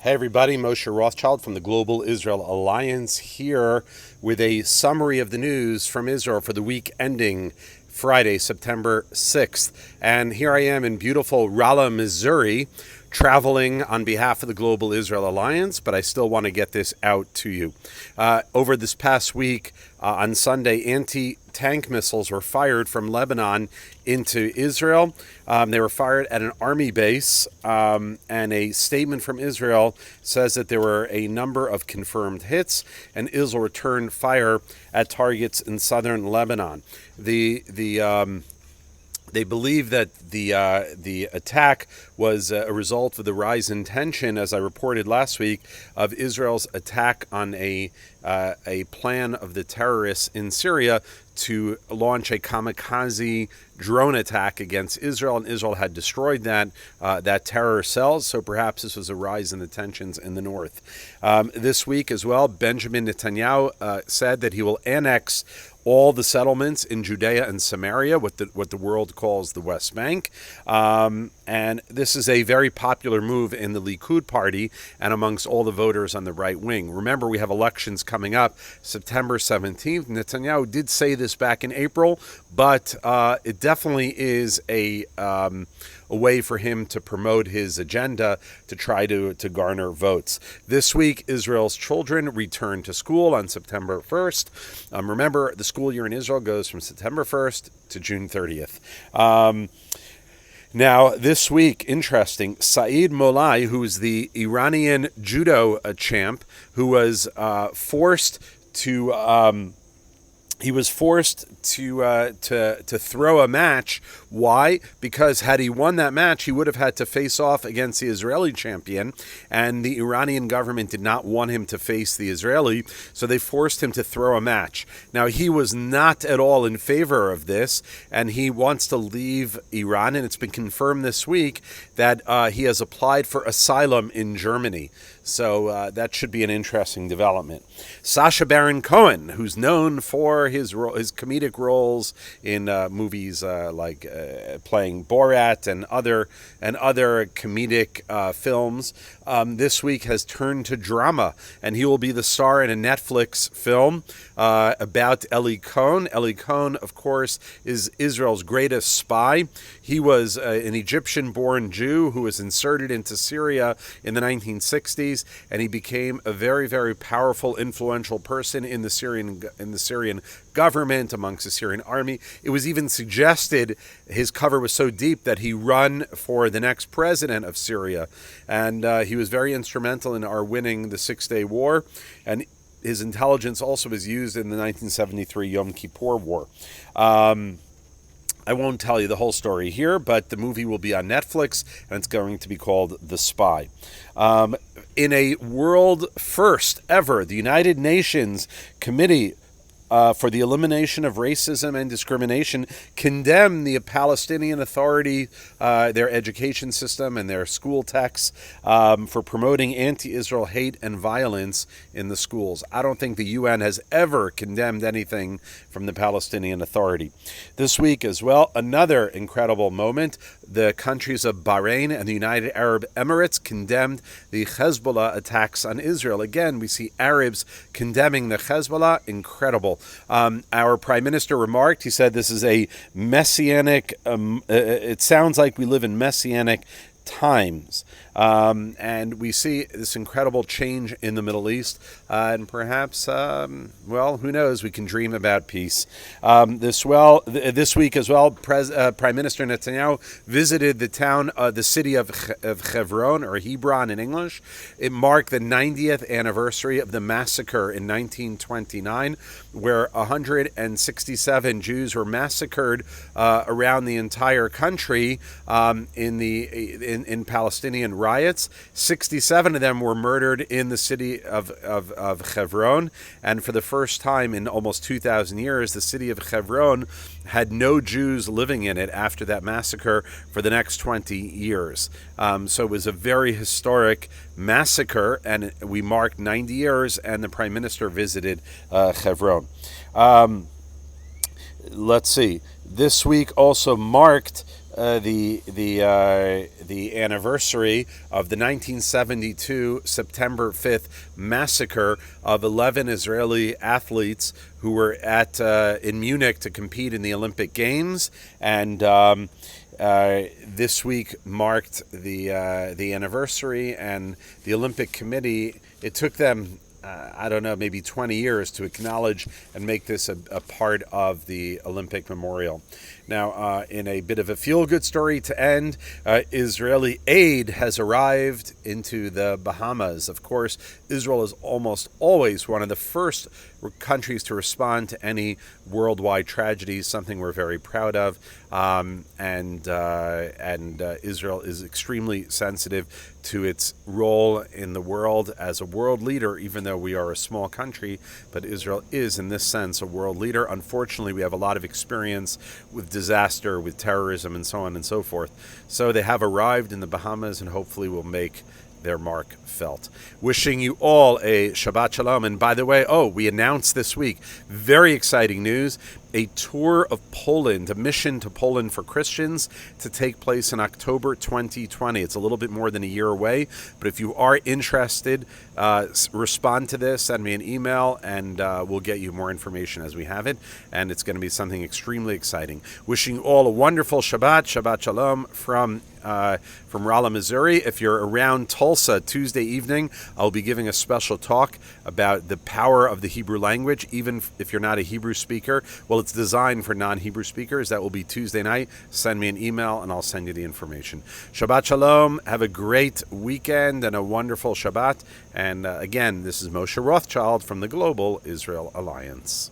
Hey everybody, Moshe Rothschild from the Global Israel Alliance here with a summary of the news from Israel for the week ending Friday, September 6th. And here I am in beautiful Rolla, Missouri, traveling on behalf of the Global Israel Alliance, but I still want to get this out to you. Over this past week, on Sunday, anti-tank missiles were fired from Lebanon into Israel. They were fired at an army base, and a statement from Israel says that there were a number of confirmed hits, and Israel returned fire at targets in southern Lebanon. They believe that the attack was a result of the rise in tension, as I reported last week, of Israel's attack on a plan of the terrorists in Syria to launch a kamikaze drone attack against Israel, and Israel had destroyed that terror cell. So perhaps this was a rise in the tensions in the north. This week as well, Benjamin Netanyahu said that he will annex all the settlements in Judea and Samaria, what the world calls the West Bank. And this is a very popular move in the Likud party and amongst all the voters on the right wing. Remember, we have elections coming up September 17th. Netanyahu did say this back in April, but it definitely is a way for him to promote his agenda to try to garner votes. This week, Israel's children return to school on September 1st. Remember, the school year in Israel goes from September 1st to June 30th. Now, this week, interesting, Saeed Molai, who is the Iranian judo champ, who was forced to throw a match. Why? Because had he won that match, he would have had to face off against the Israeli champion, and the Iranian government did not want him to face the Israeli, so they forced him to throw a match. Now, he was not at all in favor of this, and he wants to leave Iran, and it's been confirmed this week that he has applied for asylum in Germany. So that should be an interesting development. Sacha Baron Cohen, who's known for his comedic roles in movies like playing Borat and other comedic films, this week has turned to drama, and he will be the star in a Netflix film about Eli Cohen. Eli Cohen, of course, is Israel's greatest spy. He was an Egyptian-born Jew who was inserted into Syria in the 1960s, and he became a very, very powerful, influential person in the Syrian government, amongst the Syrian army. It was even suggested, his cover was so deep, that he run for the next president of Syria, and he was very instrumental in our winning the Six-Day War, and his intelligence also was used in the 1973 Yom Kippur War. I won't tell you the whole story here, but the movie will be on Netflix, and it's going to be called The Spy. In a world first ever, the United Nations Committee for the Elimination of Racism and Discrimination condemned the Palestinian Authority, their education system and their school texts, for promoting anti-Israel hate and violence in the schools. I don't think the UN has ever condemned anything from the Palestinian Authority. This week as well, another incredible moment. The countries of Bahrain and the United Arab Emirates condemned the Hezbollah attacks on Israel. Again, we see Arabs condemning the Hezbollah. Incredible. Our Prime Minister remarked, he said this is a messianic, it sounds like we live in messianic times. And we see this incredible change in the Middle East, and perhaps, who knows, we can dream about peace. This week as well, Prime Minister Netanyahu visited the city of Hebron, or Hebron in English. It marked the 90th anniversary of the massacre in 1929, where 167 Jews were massacred around the entire country in Palestinian riots. 67 of them were murdered in the city of Hebron, and for the first time in almost 2,000 years, the city of Hebron had no Jews living in it after that massacre for the next 20 years. So it was a very historic massacre, and we marked 90 years, and the Prime Minister visited Hebron. Let's see. This week also marked the anniversary of the 1972 September 5th massacre of 11 Israeli athletes who were at in Munich to compete in the Olympic Games, and this week marked the anniversary. And the Olympic Committee, it took them I don't know, maybe 20 years to acknowledge and make this a part of the Olympic Memorial. Now, in a bit of a feel-good story to end, Israeli aid has arrived into the Bahamas. Of course, Israel is almost always one of the first countries to respond to any worldwide tragedy, something we're very proud of. And Israel is extremely sensitive to its role in the world as a world leader, even though we are a small country. But Israel is, in this sense, a world leader. Unfortunately, we have a lot of experience with disaster, with terrorism, and so on and so forth. So they have arrived in the Bahamas, and hopefully will make their mark felt. Wishing you all a Shabbat Shalom. And by the way, we announced this week, very exciting news, a tour of Poland, a mission to Poland for Christians to take place in October 2020. It's a little bit more than a year away, but if you are interested, respond to this, send me an email, and we'll get you more information as we have it. And it's going to be something extremely exciting. Wishing you all a wonderful Shabbat Shalom from Rolla, Missouri. If you're around Tulsa Tuesday evening, I'll be giving a special talk about the power of the Hebrew language, even if you're not a Hebrew speaker. Well, it's designed for non-Hebrew speakers. That will be Tuesday night. Send me an email and I'll send you the information. Shabbat Shalom. Have a great weekend and a wonderful Shabbat. And again, this is Moshe Rothschild from the Global Israel Alliance.